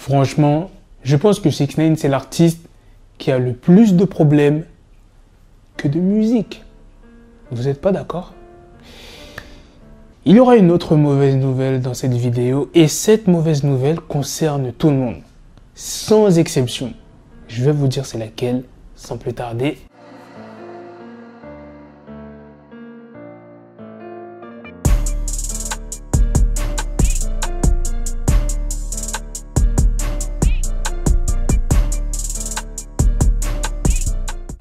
Franchement, je pense que 6ix9ine, c'est l'artiste qui a le plus de problèmes que de musique. Vous n'êtes pas d'accord? Il y aura une autre mauvaise nouvelle dans cette vidéo et cette mauvaise nouvelle concerne tout le monde, sans exception. Je vais vous dire c'est laquelle sans plus tarder.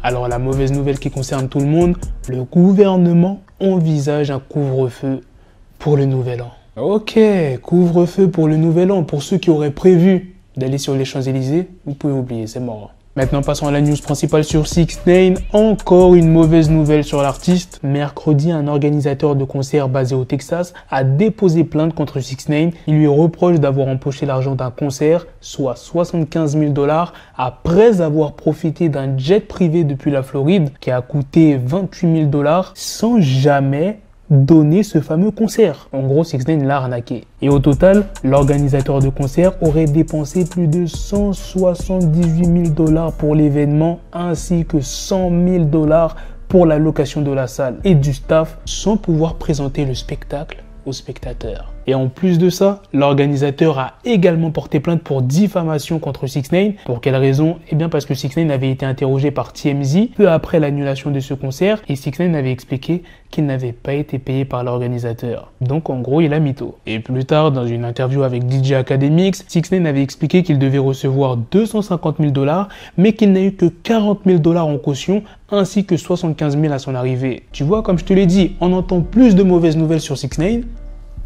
Alors la mauvaise nouvelle qui concerne tout le monde, le gouvernement envisage un couvre-feu pour le nouvel an. Ok, couvre-feu pour le nouvel an. Pour ceux qui auraient prévu d'aller sur les Champs-Élysées, vous pouvez oublier, c'est mort. Maintenant, passons à la news principale sur 6ix9ine. Encore une mauvaise nouvelle sur l'artiste. Mercredi, un organisateur de concert basé au Texas a déposé plainte contre 6ix9ine. Il lui reproche d'avoir empoché l'argent d'un concert, soit 75 000 $, après avoir profité d'un jet privé depuis la Floride qui a coûté 28 000 $, sans jamais donner ce fameux concert. En gros, 6ix9ine l'a arnaqué. Et au total, l'organisateur de concert aurait dépensé plus de 178 000 $ pour l'événement ainsi que 100 000 $ pour la location de la salle et du staff sans pouvoir présenter le spectacle aux spectateurs. Et en plus de ça, l'organisateur a également porté plainte pour diffamation contre 6ix9ine. Pour quelle raison? Eh bien parce que 6ix9ine avait été interrogé par TMZ peu après l'annulation de ce concert et 6ix9ine avait expliqué qu'il n'avait pas été payé par l'organisateur. Donc en gros, il a mytho. Et plus tard, dans une interview avec DJ Academics, 6ix9ine avait expliqué qu'il devait recevoir 250 000 $, mais qu'il n'a eu que 40 000 $ en caution ainsi que 75 000 à son arrivée. Tu vois, comme je te l'ai dit, on entend plus de mauvaises nouvelles sur 6ix9ine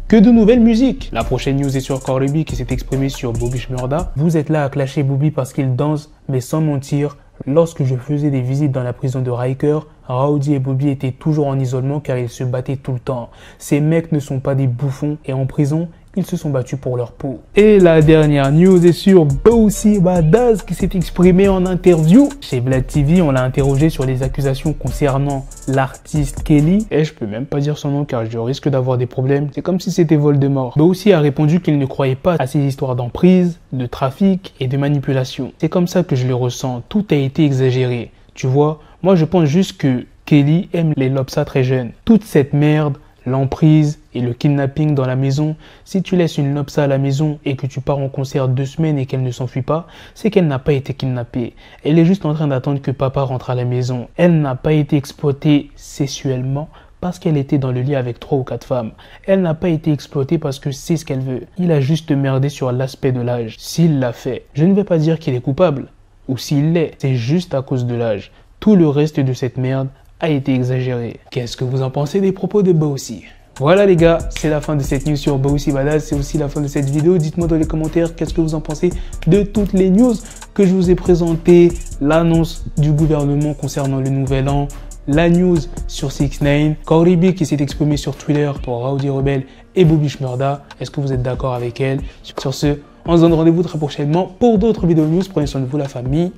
que de nouvelles musiques. La prochaine news est sur Cardi B qui s'est exprimé sur Bobby Shmurda. Vous êtes là à clasher Bobby parce qu'il danse, mais sans mentir, lorsque je faisais des visites dans la prison de Riker, Rowdy et Bobby étaient toujours en isolement car ils se battaient tout le temps. Ces mecs ne sont pas des bouffons et en prison, ils se sont battus pour leur peau. Et la dernière news est sur Boosie Badazz qui s'est exprimé en interview. Chez Vlad TV, on l'a interrogé sur les accusations concernant l'artiste Kelly. Et je peux même pas dire son nom car je risque d'avoir des problèmes. C'est comme si c'était Voldemort. Boosie a répondu qu'il ne croyait pas à ces histoires d'emprise, de trafic et de manipulation. C'est comme ça que je le ressens. Tout a été exagéré. Tu vois, moi je pense juste que Kelly aime les lobsas très jeunes. Toute cette merde, l'emprise et le kidnapping dans la maison, si tu laisses une lobsa à la maison et que tu pars en concert 2 semaines et qu'elle ne s'enfuit pas, c'est qu'elle n'a pas été kidnappée. Elle est juste en train d'attendre que papa rentre à la maison. Elle n'a pas été exploitée sexuellement parce qu'elle était dans le lit avec 3 ou 4 femmes. Elle n'a pas été exploitée parce que c'est ce qu'elle veut. Il a juste merdé sur l'aspect de l'âge. S'il l'a fait, je ne vais pas dire qu'il est coupable. Ou s'il l'est, c'est juste à cause de l'âge. Tout le reste de cette merde a été exagéré. Qu'est-ce que vous en pensez des propos de Boosie? Voilà les gars, c'est la fin de cette news sur Boosie Badazz, c'est aussi la fin de cette vidéo. Dites-moi dans les commentaires qu'est-ce que vous en pensez de toutes les news que je vous ai présentées, l'annonce du gouvernement concernant le nouvel an, la news sur 6ix9ine, Cardi B qui s'est exprimé sur Twitter pour Rowdy Rebel et Bobby Shmurda. Est-ce que vous êtes d'accord avec elle? Sur ce, on se donne rendez-vous très prochainement pour d'autres vidéos news. Prenez soin de vous la famille.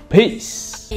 Peace.